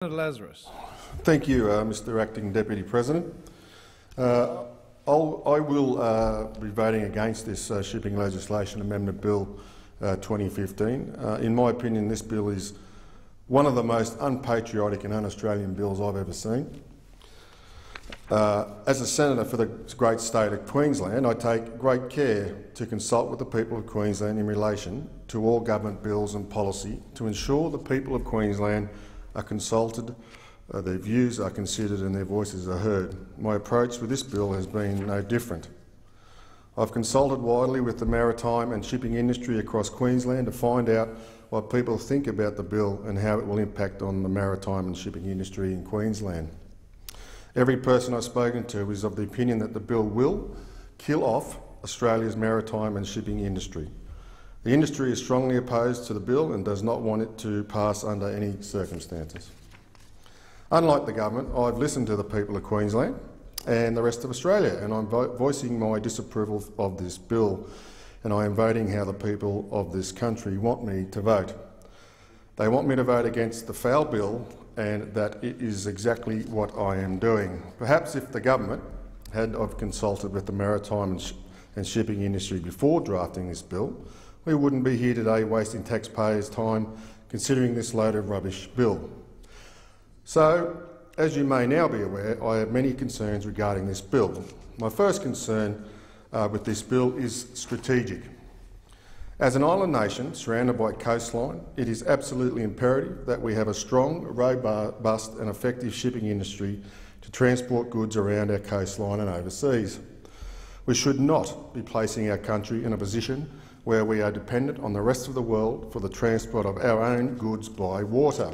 Glenn Lazarus. Thank you, Mr. Acting Deputy President. I will be voting against this Shipping Legislation Amendment Bill 2015. In my opinion, this bill is one of the most unpatriotic and un-Australian bills I've ever seen. As a Senator for the great state of Queensland, I take great care to consult with the people of Queensland in relation to all government bills and policy to ensure the people of Queensland are consulted, their views are considered and their voices are heard. My approach with this bill has been no different. I've consulted widely with the maritime and shipping industry across Queensland to find out what people think about the bill and how it will impact on the maritime and shipping industry in Queensland. Every person I've spoken to is of the opinion that the bill will kill off Australia's maritime and shipping industry. The industry is strongly opposed to the bill and does not want it to pass under any circumstances. Unlike the government, I've listened to the people of Queensland and the rest of Australia, and I'm voicing my disapproval of this bill, and I am voting how the people of this country want me to vote. They want me to vote against the foul bill, and that it is exactly what I am doing. Perhaps if the government had consulted with the maritime and shipping industry before drafting this bill, we wouldn't be here today wasting taxpayers' time considering this load of rubbish bill. So, as you may now be aware, I have many concerns regarding this bill. My first concern with this bill is strategic. As an island nation surrounded by coastline, it is absolutely imperative that we have a strong, robust and effective shipping industry to transport goods around our coastline and overseas. We should not be placing our country in a position where we are dependent on the rest of the world for the transport of our own goods by water.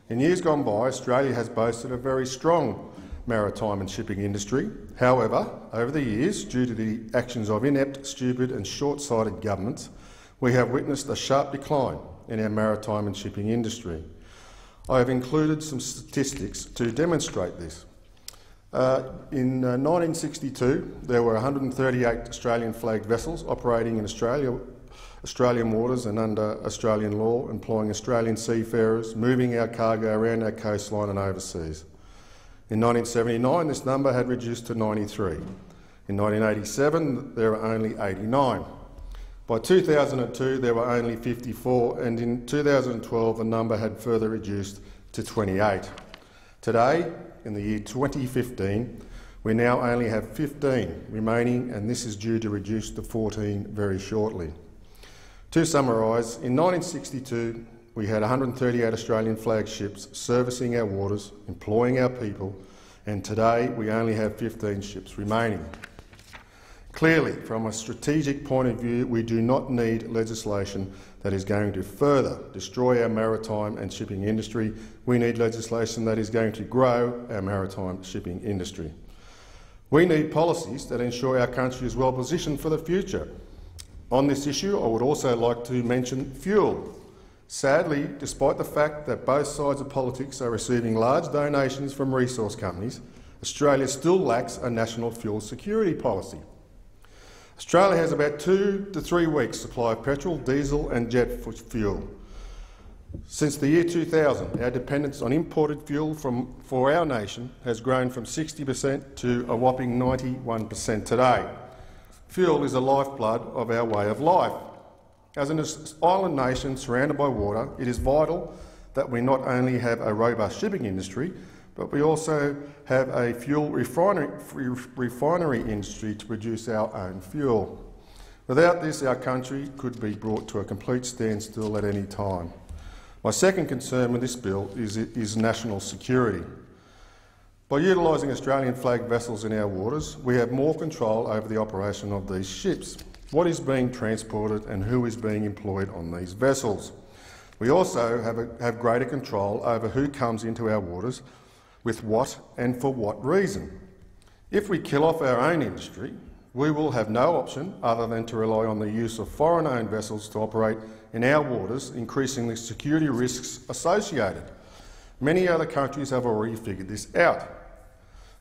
In years gone by, Australia has boasted a very strong maritime and shipping industry. However, over the years, due to the actions of inept, stupid and short-sighted governments, we have witnessed a sharp decline in our maritime and shipping industry. I have included some statistics to demonstrate this. In 1962, there were 138 Australian-flagged vessels operating in Australian waters and under Australian law, employing Australian seafarers, moving our cargo around our coastline and overseas. In 1979, this number had reduced to 93. In 1987, there were only 89. By 2002, there were only 54, and in 2012, the number had further reduced to 28. Today, in the year 2015, we now only have 15 remaining, and this is due to reduce to 14 very shortly. To summarise, in 1962, we had 138 Australian flagged ships servicing our waters, employing our people, and today we only have 15 ships remaining. Clearly, from a strategic point of view, we do not need legislation that is going to further destroy our maritime and shipping industry. We need legislation that is going to grow our maritime shipping industry. We need policies that ensure our country is well positioned for the future. On this issue, I would also like to mention fuel. Sadly, despite the fact that both sides of politics are receiving large donations from resource companies, Australia still lacks a national fuel security policy. Australia has about 2 to 3 weeks' supply of petrol, diesel and jet fuel. Since the year 2000, our dependence on imported fuel for our nation has grown from 60% to a whopping 91% today. Fuel is the lifeblood of our way of life. As an island nation surrounded by water, it is vital that we not only have a robust shipping industry, but we also have a fuel refinery industry to produce our own fuel. Without this, our country could be brought to a complete standstill at any time. My second concern with this bill is national security. By utilising Australian-flagged vessels in our waters, we have more control over the operation of these ships, what is being transported and who is being employed on these vessels. We also have greater control over who comes into our waters, with what and for what reason. If we kill off our own industry, we will have no option other than to rely on the use of foreign-owned vessels to operate in our waters, increasing the security risks associated. Many other countries have already figured this out.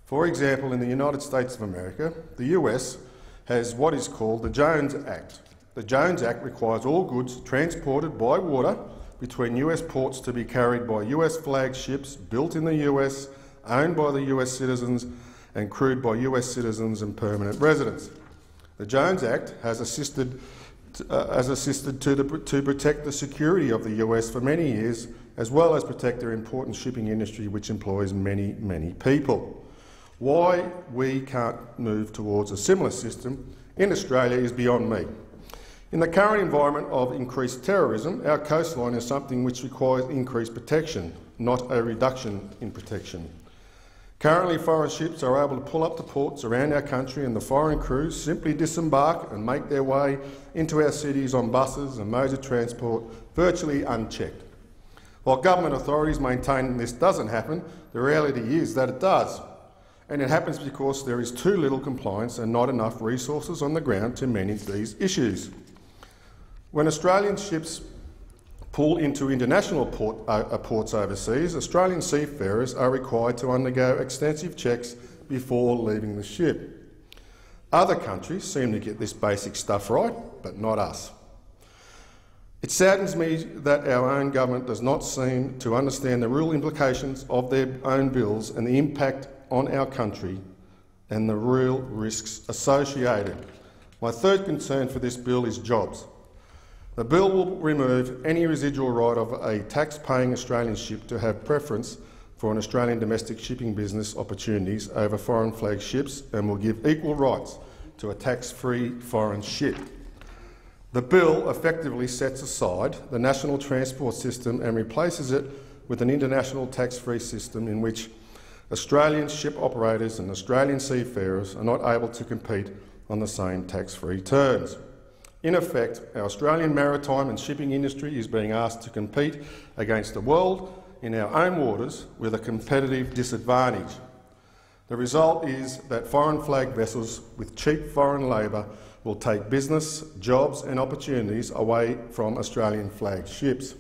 For example, in the United States of America, the US has what is called the Jones Act. The Jones Act requires all goods transported by water between US ports to be carried by US flagged ships built in the US, owned by the US citizens and crewed by US citizens and permanent residents. The Jones Act has assisted to protect the security of the US for many years, as well as protect their important shipping industry which employs many, many people. Why we can't move towards a similar system in Australia is beyond me. In the current environment of increased terrorism, our coastline is something which requires increased protection, not a reduction in protection. Currently, foreign ships are able to pull up to ports around our country and the foreign crews simply disembark and make their way into our cities on buses and modes of transport virtually unchecked. While government authorities maintain this doesn't happen, the reality is that it does. And it happens because there is too little compliance and not enough resources on the ground to manage these issues. When Australian ships pull into international ports overseas, Australian seafarers are required to undergo extensive checks before leaving the ship. Other countries seem to get this basic stuff right, but not us. It saddens me that our own government does not seem to understand the real implications of their own bills and the impact on our country and the real risks associated. My third concern for this bill is jobs. The bill will remove any residual right of a tax-paying Australian ship to have preference for an Australian domestic shipping business opportunities over foreign flag ships and will give equal rights to a tax-free foreign ship. The bill effectively sets aside the national transport system and replaces it with an international tax-free system in which Australian ship operators and Australian seafarers are not able to compete on the same tax-free terms. In effect, our Australian maritime and shipping industry is being asked to compete against the world in our own waters with a competitive disadvantage. The result is that foreign flag vessels with cheap foreign labour will take business, jobs and opportunities away from Australian flagged ships.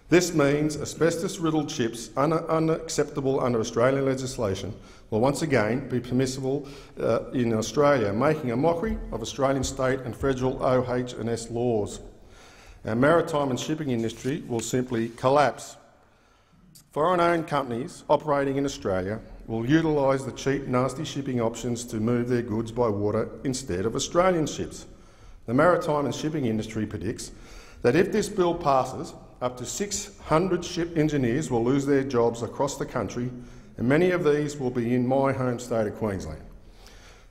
This means asbestos-riddled ships, unacceptable under Australian legislation, will once again be permissible in Australia, making a mockery of Australian state and federal OH&S laws. Our maritime and shipping industry will simply collapse. Foreign-owned companies operating in Australia will utilise the cheap, nasty shipping options to move their goods by water instead of Australian ships. The maritime and shipping industry predicts that if this bill passes, up to 600 ship engineers will lose their jobs across the country, and many of these will be in my home state of Queensland.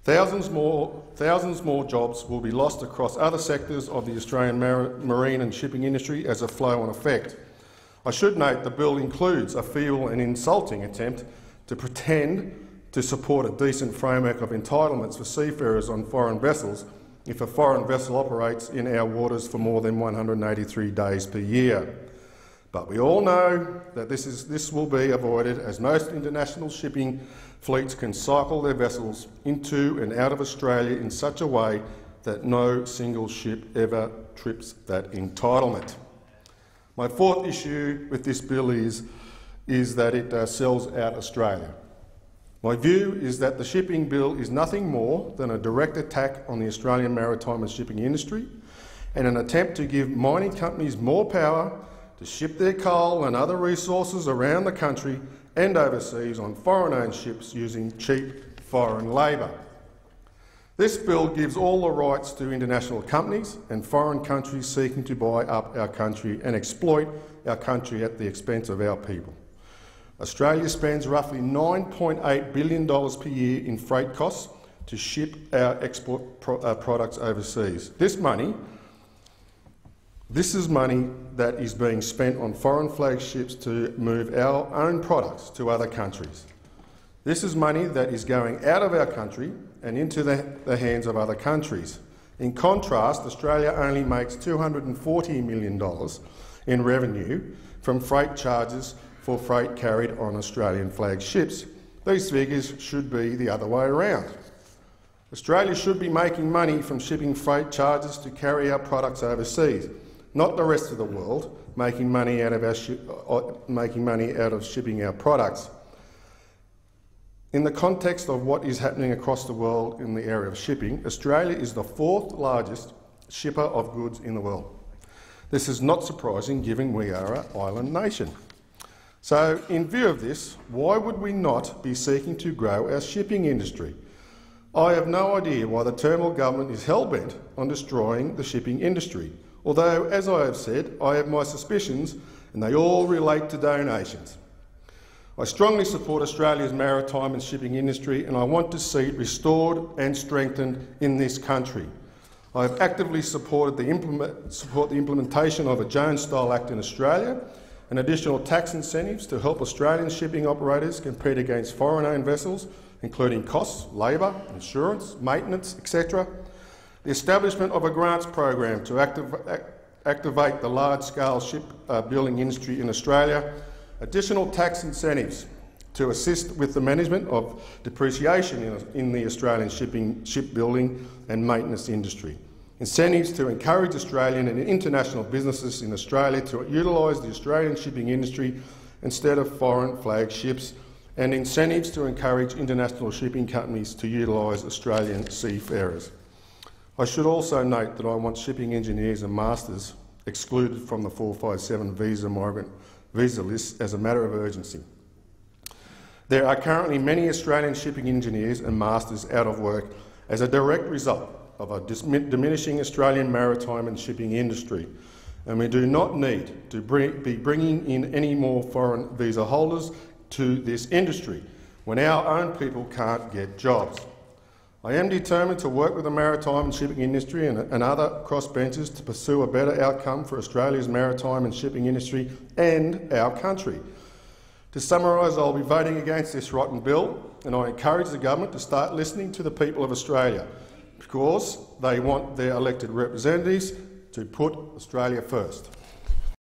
Thousands more jobs will be lost across other sectors of the Australian marine and shipping industry as a flow-on effect. I should note the bill includes a feeble and insulting attempt to pretend to support a decent framework of entitlements for seafarers on foreign vessels if a foreign vessel operates in our waters for more than 183 days per year. But we all know that this will be avoided, as most international shipping fleets can cycle their vessels into and out of Australia in such a way that no single ship ever trips that entitlement. My fourth issue with this bill is that it sells out Australia. My view is that the shipping bill is nothing more than a direct attack on the Australian maritime and shipping industry and an attempt to give mining companies more power to ship their coal and other resources around the country and overseas on foreign-owned ships using cheap foreign labour. This bill gives all the rights to international companies and foreign countries seeking to buy up our country and exploit our country at the expense of our people. Australia spends roughly $9.8 billion per year in freight costs to ship our export products overseas. This is money that is being spent on foreign flag ships to move our own products to other countries. This is money that is going out of our country and into the hands of other countries. In contrast, Australia only makes $240 million in revenue from freight charges for freight carried on Australian flagged ships. These figures should be the other way around. Australia should be making money from shipping freight charges to carry our products overseas, not the rest of the world making money out of shipping our products. In the context of what is happening across the world in the area of shipping, Australia is the fourth largest shipper of goods in the world. This is not surprising given we are an island nation. So, in view of this, why would we not be seeking to grow our shipping industry? I have no idea why the Turnbull government is hell-bent on destroying the shipping industry, although, as I have said, I have my suspicions and they all relate to donations. I strongly support Australia's maritime and shipping industry and I want to see it restored and strengthened in this country. I have actively supported the implementation of a Jones-style Act in Australia and additional tax incentives to help Australian shipping operators compete against foreign-owned vessels, including costs, labour, insurance, maintenance, etc. The establishment of a grants program to activate the large-scale ship building industry in Australia, additional tax incentives to assist with the management of depreciation in the Australian shipbuilding and maintenance industry, incentives to encourage Australian and international businesses in Australia to utilise the Australian shipping industry instead of foreign flag ships, and incentives to encourage international shipping companies to utilise Australian seafarers. I should also note that I want shipping engineers and masters excluded from the 457 migrant visa list as a matter of urgency. There are currently many Australian shipping engineers and masters out of work as a direct result of a diminishing Australian maritime and shipping industry, and we do not need to be bringing in any more foreign visa holders to this industry when our own people can't get jobs. I am determined to work with the maritime and shipping industry and other crossbenchers to pursue a better outcome for Australia's maritime and shipping industry and our country. To summarise, I'll be voting against this rotten bill, and I encourage the government to start listening to the people of Australia because they want their elected representatives to put Australia first.